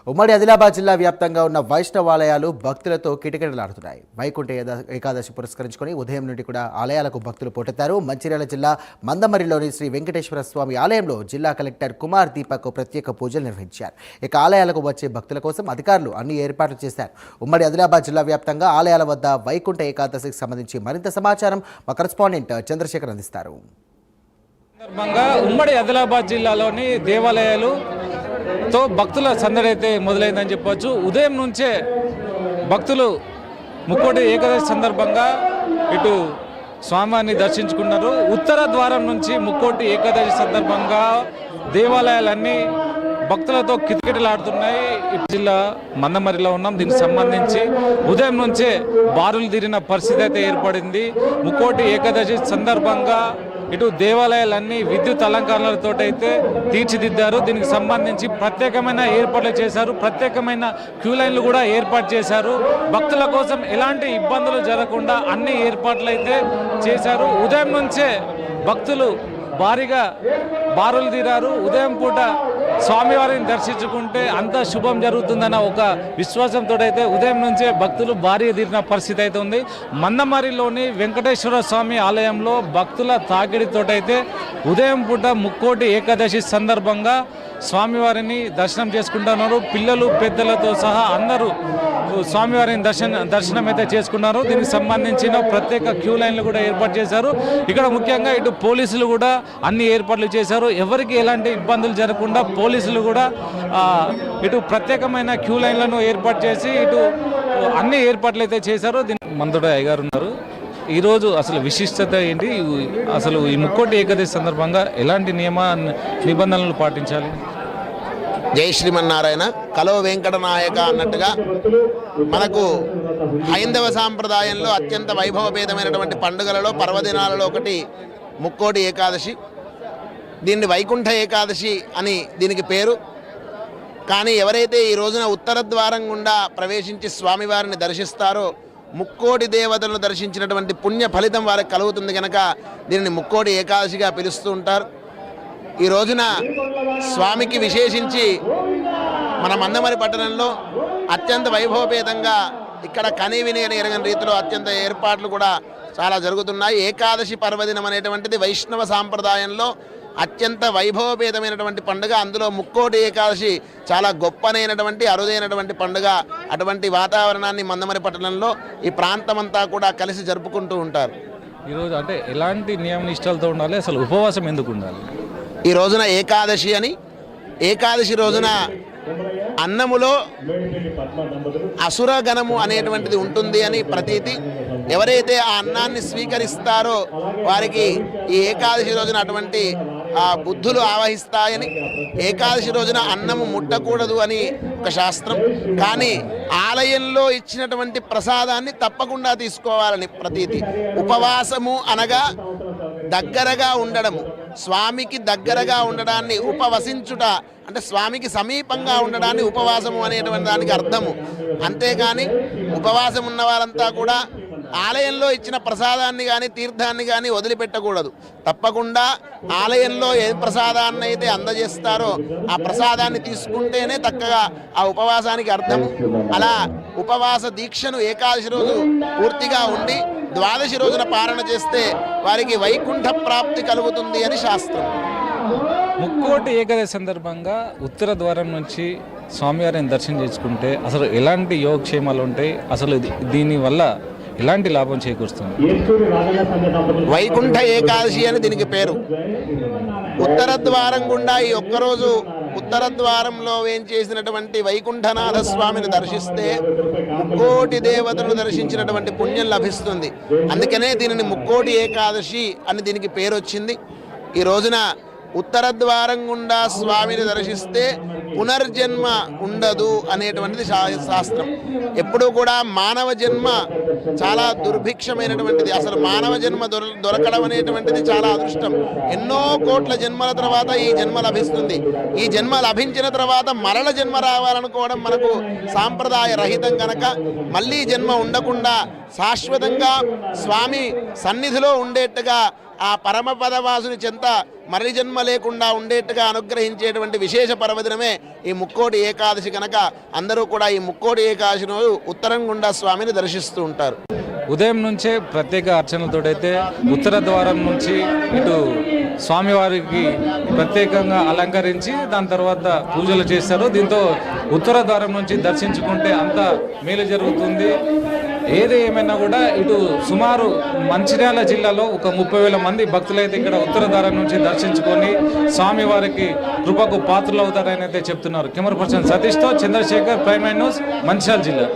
ఉమ్మడి ఆదిలాబాద్ జిల్లా వ్యాప్తంగా ఉన్న వైష్ణవాలయాలు భక్తులతో కిటకిటలాడుతున్నాయి. వైకుంఠ ఏకాదశి పురస్కరించుకొని ఉదయం నుండి కూడా ఆలయాలకు భక్తులు పోటెత్తారు. మంచిర్యాల జిల్లా మందమరిలోని శ్రీ వెంకటేశ్వర స్వామి ఆలయంలో జిల్లా కలెక్టర్ కుమార్ దీపక్ ప్రత్యేక పూజలు నిర్వహించారు. ఇక ఆలయాలకు వచ్చే భక్తుల కోసం అధికారులు అన్ని ఏర్పాట్లు చేశారు. ఉమ్మడి ఆదిలాబాద్ జిల్లా వ్యాప్తంగా ఆలయాల వద్ద వైకుంఠ ఏకాదశికి సంబంధించి మరింత సమాచారం మా కరెస్పాండెంట్ చంద్రశేఖర్ అందిస్తారు. ఉమ్మడి ఆదిలాబాద్ జిల్లాలోని దేవాలయాలతో భక్తుల సందడి అయితే మొదలైందని చెప్పవచ్చు. ఉదయం నుంచే భక్తులు ముక్కోటి ఏకాదశి సందర్భంగా ఇటు స్వామివారిని దర్శించుకున్నారు. ఉత్తర ద్వారం నుంచి ముక్కోటి ఏకాదశి సందర్భంగా దేవాలయాలన్నీ భక్తులతో కిటకిటలాడుతున్నాయి. జిల్లా మందమరిలో ఉన్నాం. దీనికి సంబంధించి ఉదయం నుంచే బారులు తీరిన పరిస్థితి అయితే ఏర్పడింది. ముక్కోటి ఏకాదశి సందర్భంగా ఇటు దేవాలయాలన్నీ విద్యుత్ అలంకరణలతో అయితే తీర్చిదిద్దారు. దీనికి సంబంధించి ప్రత్యేకమైన ఏర్పాట్లు చేశారు. ప్రత్యేకమైన క్యూ లైన్లు కూడా ఏర్పాటు చేశారు. భక్తుల కోసం ఎలాంటి ఇబ్బందులు జరగకుండా అన్ని ఏర్పాట్లు అయితే చేశారు. ఉదయం నుంచే భక్తులు భారీగా బారులు తీరారు. ఉదయం పూట స్వామివారిని దర్శించుకుంటే అంత శుభం జరుగుతుందన్న ఒక విశ్వాసంతో అయితే ఉదయం నుంచే భక్తులు భారీగా తీరిన పరిస్థితి అయితే ఉంది. మందమరిలోని వెంకటేశ్వర స్వామి ఆలయంలో భక్తుల తాకిడితోటైతే ఉదయం పూట ముక్కోటి ఏకాదశి సందర్భంగా స్వామివారిని దర్శనం చేసుకుంటున్నారు. పిల్లలు పెద్దలతో సహా అందరూ స్వామివారిని దర్శనం అయితే చేసుకున్నారు. దీనికి సంబంధించిన ప్రత్యేక క్యూ లైన్లు కూడా ఏర్పాటు చేశారు. ఇక్కడ ముఖ్యంగా ఇటు పోలీసులు కూడా అన్ని ఏర్పాట్లు చేశారు. ఎవరికి ఎలాంటి ఇబ్బందులు జరగకుండా పోలీసులు కూడా ఇటు ప్రత్యేకమైన క్యూ లైన్లను ఏర్పాటు చేసి ఇటు అన్ని ఏర్పాట్లు అయితే చేశారు. మందుడ అయ్యగారు ఉన్నారు. ఈరోజు అసలు విశిష్టత ఏంటి, అసలు ఈ ముక్కోటి ఏకాదశి సందర్భంగా ఎలాంటి నిబంధనలు పాటించాలి? జై శ్రీమన్నారాయణ. కలో వెంకటనాయక అన్నట్టుగా మనకు హైందవ సాంప్రదాయంలో అత్యంత వైభవపేతమైనటువంటి పండుగలలో పర్వదినాలలో ఒకటి ముక్కోటి ఏకాదశి. దీన్ని వైకుంఠ ఏకాదశి అని దీనికి పేరు. కానీ ఎవరైతే ఈ రోజున ఉత్తర ద్వారం గుండా ప్రవేశించి స్వామివారిని దర్శిస్తారో ముక్కోటి దేవతలను దర్శించినటువంటి పుణ్య ఫలితం వారికి కలుగుతుంది కనుక దీనిని ముక్కోటి ఏకాదశిగా పిలుస్తూ ఉంటారు. ఈ రోజున స్వామికి విశేషించి మన మందమరి పట్టణంలో అత్యంత వైభవపేతంగా ఇక్కడ కనీవిని అని ఎరగని రీతిలో అత్యంత ఏర్పాట్లు కూడా చాలా జరుగుతున్నాయి. ఏకాదశి పర్వదినం అనేటువంటిది వైష్ణవ సాంప్రదాయంలో అత్యంత వైభవపేతమైనటువంటి పండుగ. అందులో ముక్కోటి ఏకాదశి చాలా గొప్పనైనటువంటి అరుదైనటువంటి పండుగ. అటువంటి వాతావరణాన్ని మందమరి పట్టణంలో ఈ ప్రాంతమంతా కూడా కలిసి జరుపుకుంటూ ఉంటారు. ఈరోజు అంటే ఎలాంటి నియమ నిష్టలతో ఉండాలి, అసలు ఉపవాసం ఎందుకు ఉండాలి? ఈ రోజున ఏకాదశి అని, ఏకాదశి రోజున అన్నములో అసురగణము అనేటువంటిది ఉంటుంది అని ప్రతీతి. ఎవరైతే ఆ అన్నాన్ని స్వీకరిస్తారో వారికి ఈ ఏకాదశి రోజున అటువంటి బుద్ధులు ఆవహిస్తాయని, ఏకాదశి రోజున అన్నము ముట్టకూడదు అని ఒక శాస్త్రం. కానీ ఆలయంలో ఇచ్చినటువంటి ప్రసాదాన్ని తప్పకుండా తీసుకోవాలని ప్రతీతి. ఉపవాసము అనగా దగ్గరగా ఉండడము, స్వామికి దగ్గరగా ఉండడాన్ని ఉపవసించుట అంటే స్వామికి సమీపంగా ఉండడాన్ని ఉపవాసము అనేటువంటి దానికి అర్థము. అంతేగాని ఉపవాసం ఉన్న వారంతా కూడా ఆలయంలో ఇచ్చిన ప్రసాదాన్ని కానీ తీర్థాన్ని కానీ వదిలిపెట్టకూడదు. తప్పకుండా ఆలయంలో ఏ ప్రసాదాన్ని అయితే అందజేస్తారో ఆ ప్రసాదాన్ని తీసుకుంటేనే చక్కగా ఆ ఉపవాసానికి అర్థము. అలా ఉపవాస దీక్షను ఏకాదశి రోజు పూర్తిగా ఉండి ద్వాదశి రోజున పాలన చేస్తే వారికి వైకుంఠ ప్రాప్తి కలుగుతుంది అని శాస్త్రం. ముక్కోటి ఏకాదశి సందర్భంగా ఉత్తర ద్వారం నుంచి స్వామివారిని దర్శనం చేసుకుంటే అసలు ఎలాంటి యోగక్షేమాలు ఉంటాయి, అసలు దీనివల్ల ఎలాంటి లాభం చేకూరుస్తుంది? వైకుంఠ ఏకాదశి అని దీనికి పేరు. ఉత్తర ద్వారం గుండా ఈ ఒక్కరోజు ఉత్తర ద్వారంలో వేంచేసినటువంటి వైకుంఠనాథ స్వామిని దర్శిస్తే ముక్కోటి దేవతలను దర్శించినటువంటి పుణ్యం లభిస్తుంది. అందుకనే దీనిని ముక్కోటి ఏకాదశి అని దీనికి పేరు వచ్చింది. ఈ రోజున ఉత్తర ద్వారం గుండా స్వామిని దర్శిస్తే పునర్జన్మ ఉండదు అనేటువంటిది శాస్త్రం. ఎప్పుడూ కూడా మానవ జన్మ చాలా దుర్భిక్షమైనటువంటిది. అసలు మానవ జన్మ దొరకడం అనేటువంటిది చాలా అదృష్టం. ఎన్నో కోట్ల జన్మల తర్వాత ఈ జన్మ లభిస్తుంది. ఈ జన్మ లభించిన తర్వాత మరల జన్మ రావాలనుకోవడం మనకు సాంప్రదాయ రహితం కనుక మళ్ళీ జన్మ ఉండకుండా శాశ్వతంగా స్వామి సన్నిధిలో ఉండేట్టుగా ఆ పరమపదవాసుని చెంత మరలి జన్మ లేకుండా ఉండేట్టుగా అనుగ్రహించేటువంటి విశేష పర్వదినమే ఈ ముక్కోటి ఏకాదశి కనుక అందరూ కూడా ఈ ముక్కోటి ఏకాదశి రోజు ఉత్తరంగుండా స్వామిని దర్శిస్తూ ఉంటారు. ఉదయం నుంచే ప్రత్యేక అర్చనలతోటైతే ఉత్తర ద్వారం నుంచి ఇటు స్వామివారికి ప్రత్యేకంగా అలంకరించి దాని తర్వాత పూజలు చేస్తారు. దీంతో ఉత్తర ద్వారం నుంచి దర్శించుకుంటే అంత మేలు జరుగుతుంది. ఏది ఏమైనా కూడా ఇటు సుమారు మంచిర్యాల జిల్లాలో ఒక 30,000 మంది భక్తులైతే ఇక్కడ ఉత్తర ద్వారం నుంచి దర్శించుకొని స్వామివారికి కృపకు పాత్రలు అవుతారని అయితే చెప్తున్నారు. కెమెరా పర్సన్ సతీష్తో చంద్రశేఖర్, ప్రైమ్ న్యూస్, మంచిర్యాల జిల్లా.